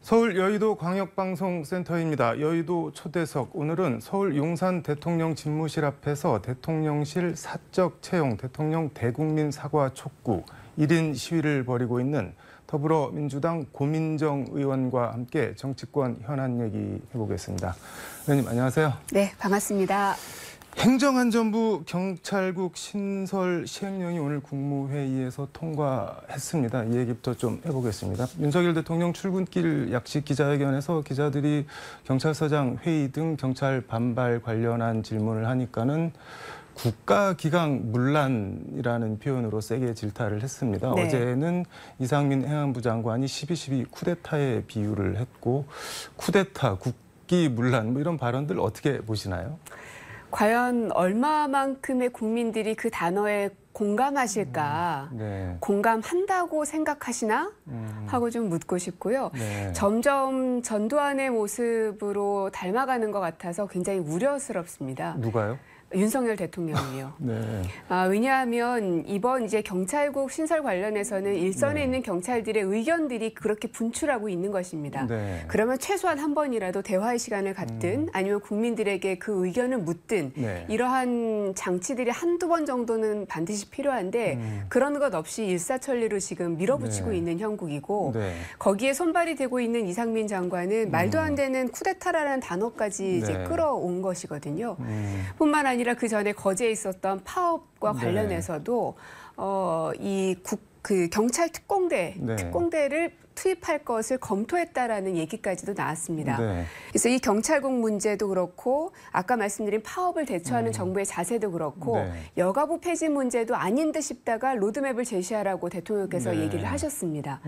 서울 여의도 광역방송센터입니다. 여의도 초대석. 오늘은 서울 용산 대통령 집무실 앞에서 대통령실 사적 채용, 대통령 대국민 사과 촉구 1인 시위를 벌이고 있는 더불어민주당 고민정 의원과 함께 정치권 현안 얘기 해보겠습니다. 의원님 안녕하세요. 네, 반갑습니다. 행정안전부 경찰국 신설 시행령이 오늘 국무회의에서 통과했습니다. 이 얘기부터 좀 해보겠습니다. 윤석열 대통령 출근길 약식 기자회견에서 기자들이 경찰서장 회의 등 경찰 반발 관련한 질문을 하니까는 국가기강 문란이라는 표현으로 세게 질타를 했습니다. 네. 어제는 이상민 행안부 장관이 12.12 쿠데타에 비유를 했고 쿠데타, 국기문란 뭐 이런 발언들 어떻게 보시나요? 과연 얼마만큼의 국민들이 그 단어에 공감하실까? 네. 공감한다고 생각하시나? 하고 좀 묻고 싶고요. 네. 점점 전두환의 모습으로 닮아가는 것 같아서 굉장히 우려스럽습니다. 누가요? 윤석열 대통령이요. 네. 왜냐하면 이번 이제 경찰국 신설 관련해서는 일선에 있는 경찰들의 의견들이 그렇게 분출하고 있는 것입니다. 네. 그러면 최소한 한 번이라도 대화의 시간을 갖든 아니면 국민들에게 그 의견을 묻든 네. 이러한 장치들이 한두 번 정도는 반드시 필요한데 그런 것 없이 일사천리로 지금 밀어붙이고 네. 있는 형국이고 네. 거기에 손발이 되고 있는 이상민 장관은 말도 안 되는 쿠데타라는 단어까지 이제 네. 끌어온 것이거든요. 뿐만 아니라 그 전에 거제에 있었던 파업과 네. 관련해서도 그 경찰 특공대를 투입할 것을 검토했다라는 얘기까지도 나왔습니다. 네. 그래서 이 경찰국 문제도 그렇고 아까 말씀드린 파업을 대처하는 정부의 자세도 그렇고 네. 여가부 폐지 문제도 아닌 듯 싶다가 로드맵을 제시하라고 대통령께서 네. 얘기를 하셨습니다.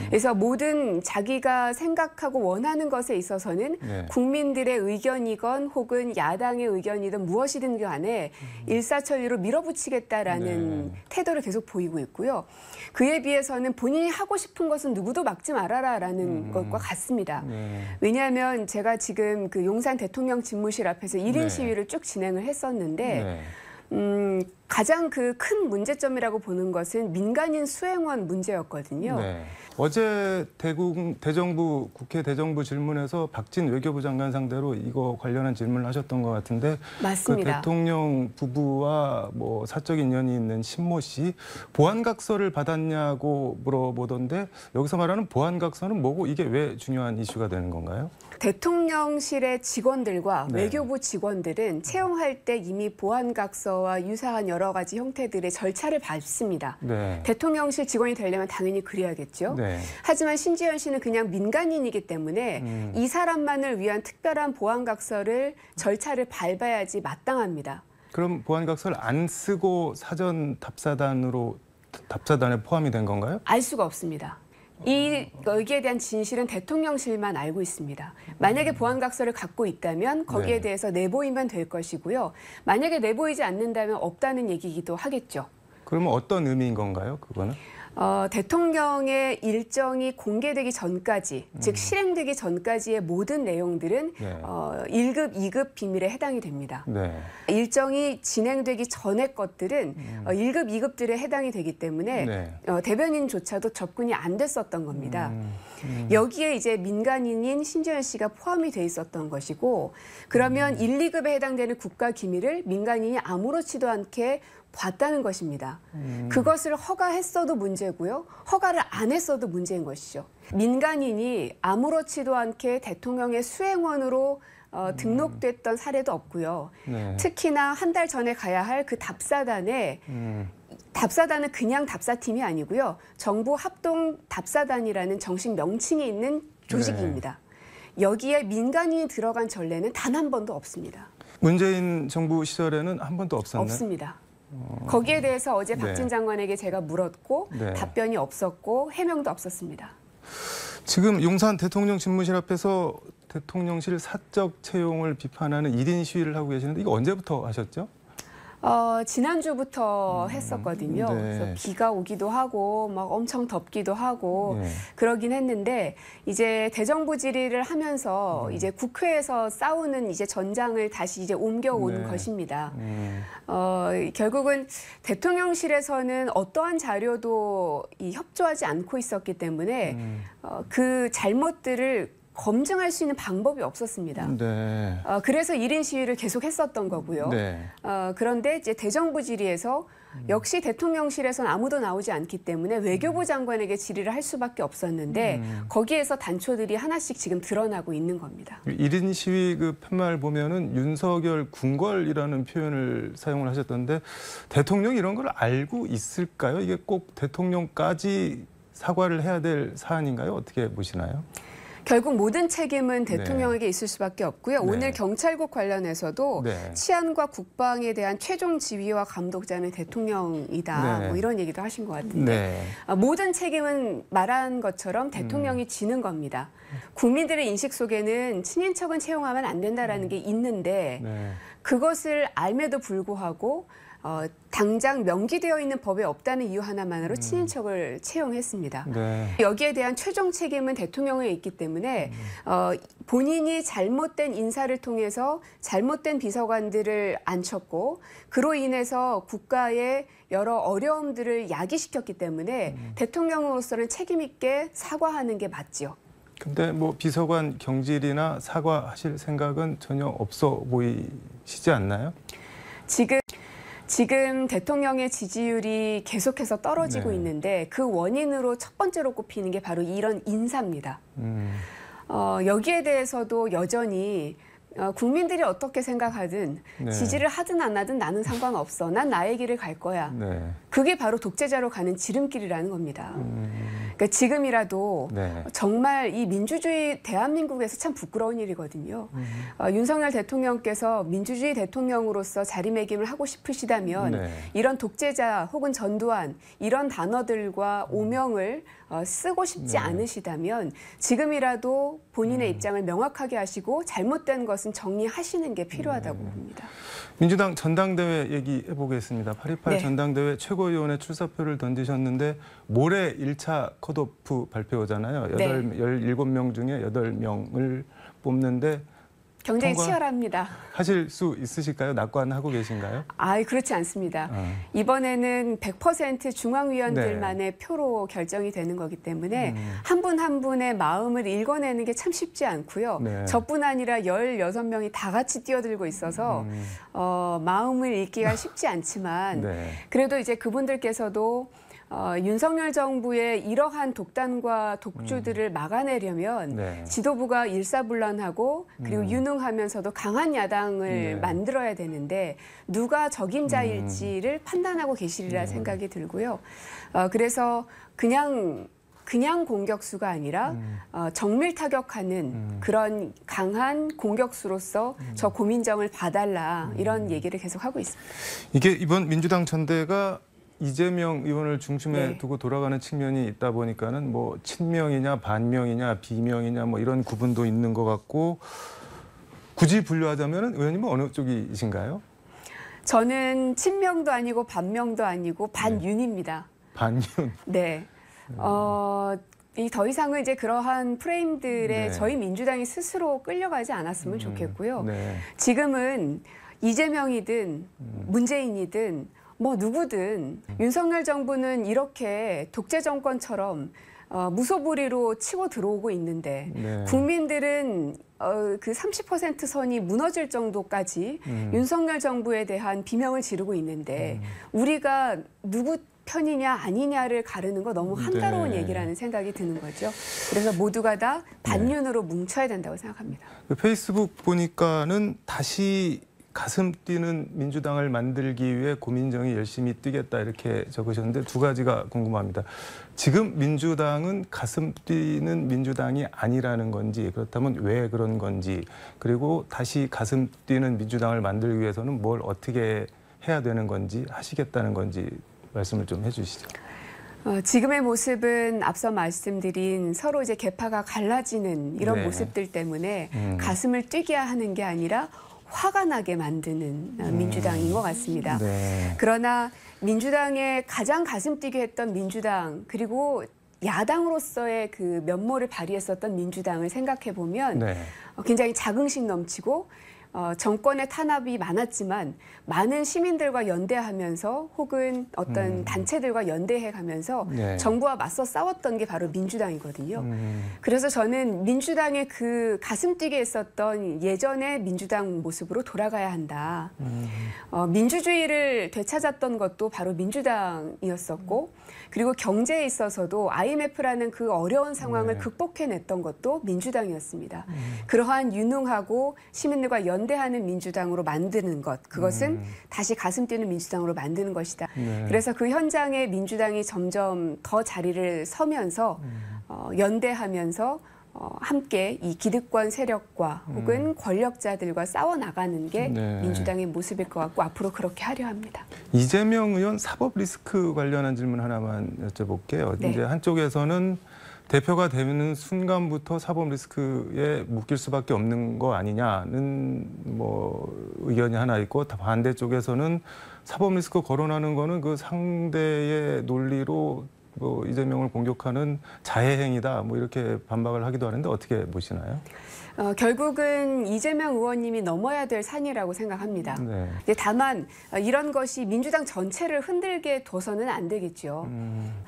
그래서 모든 자기가 생각하고 원하는 것에 있어서는 네. 국민들의 의견이건 혹은 야당의 의견이든 무엇이든 간에 일사천리로 밀어붙이겠다라는 네. 태도를 계속 보이고 있고요. 그에 비해서는 본인이 하고 싶은 것은 누구도 막지 말아라라는 것과 같습니다. 네. 왜냐하면 제가 지금 그 용산 대통령 집무실 앞에서 1인 네. 시위를 쭉 진행을 했었는데 네. 가장 그 큰 문제점이라고 보는 것은 민간인 수행원 문제였거든요. 네. 어제 대정부 국회 대정부 질문에서 박진 외교부 장관 상대로 이거 관련한 질문을 하셨던 것 같은데 맞습니다. 그 대통령 부부와 뭐 사적 인연이 있는 신모 씨 보안각서를 받았냐고 물어보던데 여기서 말하는 보안각서는 뭐고 이게 왜 중요한 이슈가 되는 건가요? 대통령실의 직원들과 네. 외교부 직원들은 채용할 때 이미 보안각서와 유사한 여러 가지 형태들의 절차를 밟습니다. 네. 대통령실 직원이 되려면 당연히 그래야겠죠. 네. 하지만 신지현 씨는 그냥 민간인이기 때문에 이 사람만을 위한 특별한 보안각서를 절차를 밟아야지 마땅합니다. 그럼 보안각서를 안 쓰고 사전 답사단에 포함이 된 건가요? 알 수가 없습니다. 여기에 대한 진실은 대통령실만 알고 있습니다. 만약에 보안각서를 갖고 있다면 거기에 네. 대해서 내보이면 될 것이고요. 만약에 내보이지 않는다면 없다는 얘기이기도 하겠죠. 그러면 어떤 의미인 건가요? 그거는? 대통령의 일정이 공개되기 전까지, 즉 실행되기 전까지의 모든 내용들은 네. 1급, 2급 비밀에 해당이 됩니다. 네. 일정이 진행되기 전의 것들은 1급, 2급들에 해당이 되기 때문에 네. 대변인조차도 접근이 안 됐었던 겁니다. 여기에 이제 민간인인 신지현 씨가 포함이 돼 있었던 것이고 그러면 1, 2급에 해당되는 국가 기밀을 민간인이 아무렇지도 않게 봤다는 것입니다. 그것을 허가했어도 문제고요. 허가를 안 했어도 문제인 것이죠. 민간인이 아무렇지도 않게 대통령의 수행원으로 등록됐던 사례도 없고요. 네. 특히나 한 달 전에 가야 할 그 답사단에 답사단은 그냥 답사팀이 아니고요. 정부 합동 답사단이라는 정식 명칭이 있는 조직입니다. 여기에 민간인이 들어간 전례는 단 한 번도 없습니다. 문재인 정부 시절에는 한 번도 없었나요? 없습니다. 거기에 대해서 어제 네. 박진 장관에게 제가 물었고 네. 답변이 없었고 해명도 없었습니다. 지금 용산 대통령 집무실 앞에서 대통령실 사적 채용을 비판하는 1인 시위를 하고 계시는데 이거 언제부터 하셨죠? 지난주부터 했었거든요. 네. 그래서 비가 오기도 하고 막 엄청 덥기도 하고 네. 그러긴 했는데 이제 대정부 질의를 하면서 이제 국회에서 싸우는 이제 전장을 다시 이제 옮겨온 네. 것입니다. 결국은 대통령실에서는 어떠한 자료도 협조하지 않고 있었기 때문에 그 잘못들을 검증할 수 있는 방법이 없었습니다. 네. 그래서 1인 시위를 계속 했었던 거고요. 네. 그런데 이제 대정부 질의에서 역시 대통령실에서는 아무도 나오지 않기 때문에 외교부 장관에게 질의를 할 수밖에 없었는데 거기에서 단초들이 하나씩 지금 드러나고 있는 겁니다. 1인 시위 그 팻말 보면은 윤석열 궁궐이라는 표현을 사용을 하셨던데 대통령이 이런 걸 알고 있을까요? 이게 꼭 대통령까지 사과를 해야 될 사안인가요? 어떻게 보시나요? 결국 모든 책임은 대통령에게 있을 수밖에 없고요. 네. 오늘 경찰국 관련해서도 네. 치안과 국방에 대한 최종 지휘와 감독자는 대통령이다. 네. 뭐 이런 얘기도 하신 것 같은데 네. 모든 책임은 말한 것처럼 대통령이 지는 겁니다. 국민들의 인식 속에는 친인척은 채용하면 안 된다라는 게 있는데 네. 그것을 알매도 불구하고 당장 명기되어 있는 법에 없다는 이유 하나만으로 친인척을 채용했습니다. 네. 여기에 대한 최종 책임은 대통령에 있기 때문에 본인이 잘못된 인사를 통해서 잘못된 비서관들을 앉혔고 그로 인해서 국가의 여러 어려움들을 야기시켰기 때문에 대통령으로서는 책임 있게 사과하는 게 맞죠. 근데 뭐 비서관 경질이나 사과하실 생각은 전혀 없어 보이시지 않나요? 지금 대통령의 지지율이 계속해서 떨어지고 네. 있는데 그 원인으로 첫 번째로 꼽히는 게 바로 이런 인사입니다. 여기에 대해서도 여전히 국민들이 어떻게 생각하든 네. 지지를 하든 안 하든 나는 상관없어. 난 나의 길을 갈 거야. 네. 그게 바로 독재자로 가는 지름길이라는 겁니다. 그러니까 지금이라도 네. 정말 이 민주주의 대한민국에서 참 부끄러운 일이거든요. 윤석열 대통령께서 민주주의 대통령으로서 자리매김을 하고 싶으시다면 네. 이런 독재자 혹은 전두환 이런 단어들과 오명을 쓰고 싶지 않으시다면 지금이라도 본인의 입장을 명확하게 하시고 잘못된 것은 정리하시는 게 필요하다고 봅니다. 민주당 전당대회 얘기해 보겠습니다. 8.28 네. 전당대회 최고위원회 출사표를 던지셨는데 모레 1차 컷오프 발표잖아요. 네. 17명 중에 8명을 뽑는데 경쟁이 통과? 치열합니다. 하실 수 있으실까요? 낙관하고 계신가요? 그렇지 않습니다. 이번에는 100% 중앙위원들만의 네. 표로 결정이 되는 거기 때문에 한 분 한 분의 마음을 읽어내는 게 참 쉽지 않고요. 네. 저뿐 아니라 16명이 다 같이 뛰어들고 있어서 마음을 읽기가 쉽지 않지만 네. 그래도 이제 그분들께서도 윤석열 정부의 이러한 독단과 독주들을 막아내려면 네. 지도부가 일사불란하고 그리고 유능하면서도 강한 야당을 네. 만들어야 되는데 누가 적임자일지를 판단하고 계시리라 생각이 들고요. 그래서 그냥 공격수가 아니라 정밀 타격하는 그런 강한 공격수로서 저 고민정을 봐달라 이런 얘기를 계속 하고 있습니다. 이게 이번 민주당 전대가 이재명 의원을 중심에 네. 두고 돌아가는 측면이 있다 보니까는 뭐 친명이냐 반명이냐 비명이냐 뭐 이런 구분도 있는 것 같고 굳이 분류하자면 의원님은 어느 쪽이신가요? 저는 친명도 아니고 반명도 아니고 반윤입니다. 반윤. 네. 이 더 이상은 이제 그러한 프레임들에 네. 저희 민주당이 스스로 끌려가지 않았으면 좋겠고요. 네. 지금은 이재명이든 문재인이든 뭐 누구든 윤석열 정부는 이렇게 독재 정권처럼 무소불위로 치고 들어오고 있는데 네. 국민들은 그 30% 선이 무너질 정도까지 윤석열 정부에 대한 비명을 지르고 있는데 우리가 누구 편이냐 아니냐를 가르는 거 너무 한가로운 네. 얘기라는 생각이 드는 거죠. 그래서 모두가 다 반윤으로 뭉쳐야 된다고 생각합니다. 그 페이스북 보니까는 다시 가슴 뛰는 민주당을 만들기 위해 고민정이 열심히 뛰겠다 이렇게 적으셨는데 두 가지가 궁금합니다. 지금 민주당은 가슴 뛰는 민주당이 아니라는 건지 그렇다면 왜 그런 건지 그리고 다시 가슴 뛰는 민주당을 만들기 위해서는 뭘 어떻게 해야 되는 건지 하시겠다는 건지 말씀을 좀 해주시죠. 지금의 모습은 앞서 말씀드린 서로 이제 계파가 갈라지는 이런 네. 모습들 때문에 가슴을 뛰게 하는 게 아니라 화가 나게 만드는 민주당인 것 같습니다. 네. 그러나 민주당의 가장 가슴 뛰게 했던 민주당 그리고 야당으로서의 그 면모를 발휘했었던 민주당을 생각해 보면 네. 굉장히 자긍심 넘치고 정권의 탄압이 많았지만 많은 시민들과 연대하면서 혹은 어떤 단체들과 연대해가면서 네. 정부와 맞서 싸웠던 게 바로 민주당이거든요. 그래서 저는 민주당의 그 가슴 뛰게 했었던 예전의 민주당 모습으로 돌아가야 한다. 민주주의를 되찾았던 것도 바로 민주당이었었고 그리고 경제에 있어서도 IMF라는 그 어려운 상황을 네. 극복해냈던 것도 민주당이었습니다. 그러한 유능하고 시민들과 연대하는 민주당으로 만드는 것, 그것은 다시 가슴 뛰는 민주당으로 만드는 것이다. 네. 그래서 그 현장에 민주당이 점점 더 자리를 서면서 연대하면서 함께 이 기득권 세력과 혹은 권력자들과 싸워나가는 게 네. 민주당의 모습일 것 같고 앞으로 그렇게 하려 합니다. 이재명 의원 사법 리스크 관련한 질문 하나만 여쭤볼게요. 네. 이제 한쪽에서는 대표가 되는 순간부터 사법 리스크에 묶일 수밖에 없는 거 아니냐는 뭐 의견이 하나 있고 반대쪽에서는 사법 리스크 거론하는 거는 그 상대의 논리로 뭐 이재명을 공격하는 자해 행위다 뭐 이렇게 반박을 하기도 하는데 어떻게 보시나요? 결국은 이재명 의원님이 넘어야 될 산이라고 생각합니다. 네. 근데 다만 이런 것이 민주당 전체를 흔들게 둬서는 안 되겠죠.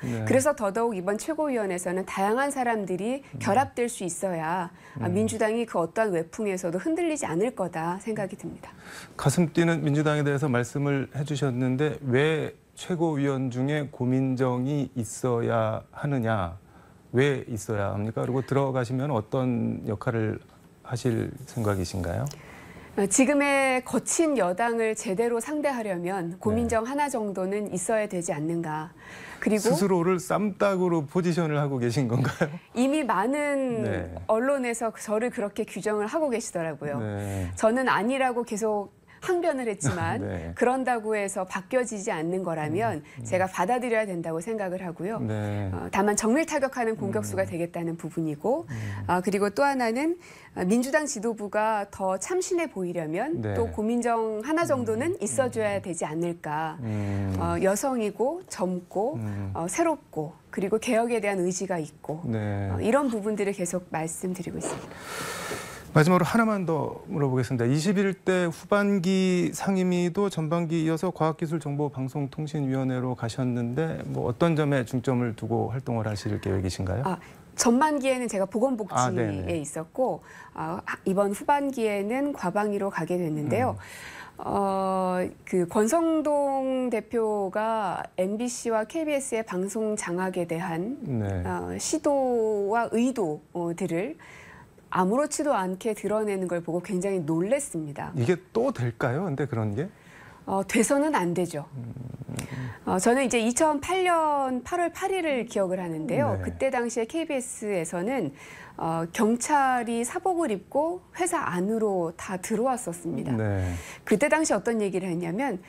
네. 그래서 더더욱 이번 최고위원회에서는 다양한 사람들이 결합될 수 있어야 민주당이 그 어떠한 외풍에서도 흔들리지 않을 거다 생각이 듭니다. 가슴 뛰는 민주당에 대해서 말씀을 해주셨는데 왜 최고위원 중에 고민정이 있어야 하느냐, 왜 있어야 합니까? 그리고 들어가시면 어떤 역할을 하실 생각이신가요? 지금의 거친 여당을 제대로 상대하려면 고민정 하나 정도는 있어야 되지 않는가. 그리고 스스로를 쌈딱으로 포지션을 하고 계신 건가요? 이미 많은 네. 언론에서 저를 그렇게 규정을 하고 계시더라고요. 네. 저는 아니라고 계속 항변을 했지만 네. 그런다고 해서 바뀌어지지 않는 거라면 제가 받아들여야 된다고 생각을 하고요. 네. 다만 정밀 타격하는 공격수가 되겠다는 부분이고 그리고 또 하나는 민주당 지도부가 더 참신해 보이려면 네. 또 고민정 하나 정도는 있어줘야 되지 않을까. 여성이고 젊고 새롭고 그리고 개혁에 대한 의지가 있고 네. 이런 부분들을 계속 말씀드리고 있습니다. 마지막으로 하나만 더 물어보겠습니다. 21대 후반기 상임위도 전반기 이어서 과학기술정보방송통신위원회로 가셨는데 뭐 어떤 점에 중점을 두고 활동을 하실 계획이신가요? 전반기에는 제가 보건복지에 네네. 있었고 이번 후반기에는 과방위로 가게 됐는데요. 그 권성동 대표가 MBC와 KBS의 방송 장악에 대한 네. 시도와 의도들을 아무렇지도 않게 드러내는 걸 보고 굉장히 놀랐습니다. 이게 또 될까요? 근데 그런 게? 돼서는 안 되죠. 저는 이제 2008년 8월 8일을 기억을 하는데요. 네. 그때 당시에 KBS에서는 경찰이 사복을 입고 회사 안으로 다 들어왔었습니다. 네. 그때 당시 어떤 얘기를 했냐면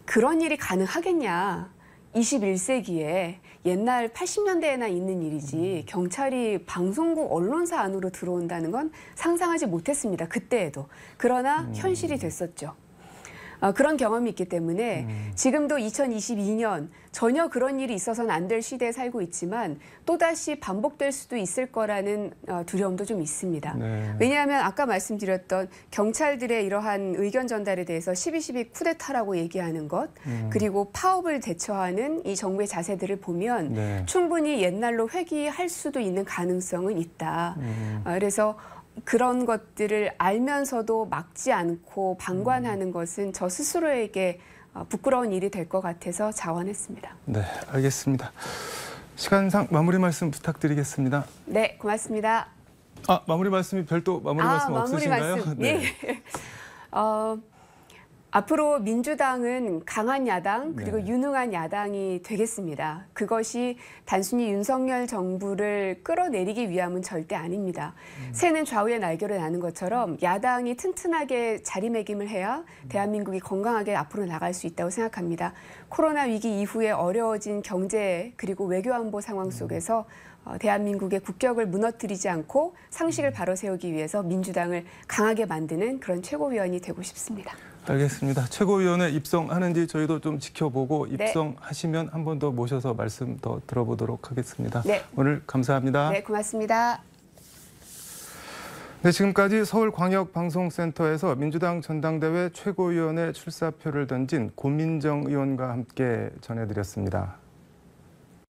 그런 일이 가능하겠냐. 21세기에 옛날 80년대에나 있는 일이지 경찰이 방송국 언론사 안으로 들어온다는 건 상상하지 못했습니다. 그때에도. 그러나 현실이 됐었죠. 그런 경험이 있기 때문에 지금도 2022년 전혀 그런 일이 있어서는 안 될 시대에 살고 있지만 또다시 반복될 수도 있을 거라는 두려움도 좀 있습니다. 네. 왜냐하면 아까 말씀드렸던 경찰들의 이러한 의견 전달에 대해서 12.12 쿠데타라고 얘기하는 것 그리고 파업을 대처하는 이 정부의 자세들을 보면 네. 충분히 옛날로 회귀할 수도 있는 가능성은 있다. 그래서 그런 것들을 알면서도 막지 않고 방관하는 것은 저 스스로에게 부끄러운 일이 될 것 같아서 자원했습니다. 네, 알겠습니다. 시간상 마무리 말씀 부탁드리겠습니다. 네, 고맙습니다. 마무리 말씀이 별도 마무리 말씀 없으신가요? 말씀. 네. 네. 앞으로 민주당은 강한 야당 그리고 네. 유능한 야당이 되겠습니다. 그것이 단순히 윤석열 정부를 끌어내리기 위함은 절대 아닙니다. 새는 좌우의 날개로 나는 것처럼 야당이 튼튼하게 자리매김을 해야 대한민국이 건강하게 앞으로 나갈 수 있다고 생각합니다. 코로나 위기 이후에 어려워진 경제 그리고 외교안보 상황 속에서 대한민국의 국격을 무너뜨리지 않고 상식을 바로 세우기 위해서 민주당을 강하게 만드는 그런 최고위원이 되고 싶습니다. 알겠습니다. 최고위원회 입성하는지 저희도 좀 지켜보고 네. 입성하시면 한 번 더 모셔서 말씀 더 들어보도록 하겠습니다. 네. 오늘 감사합니다. 네, 고맙습니다. 네, 지금까지 서울광역방송센터에서 민주당 전당대회 최고위원회 출사표를 던진 고민정 의원과 함께 전해드렸습니다.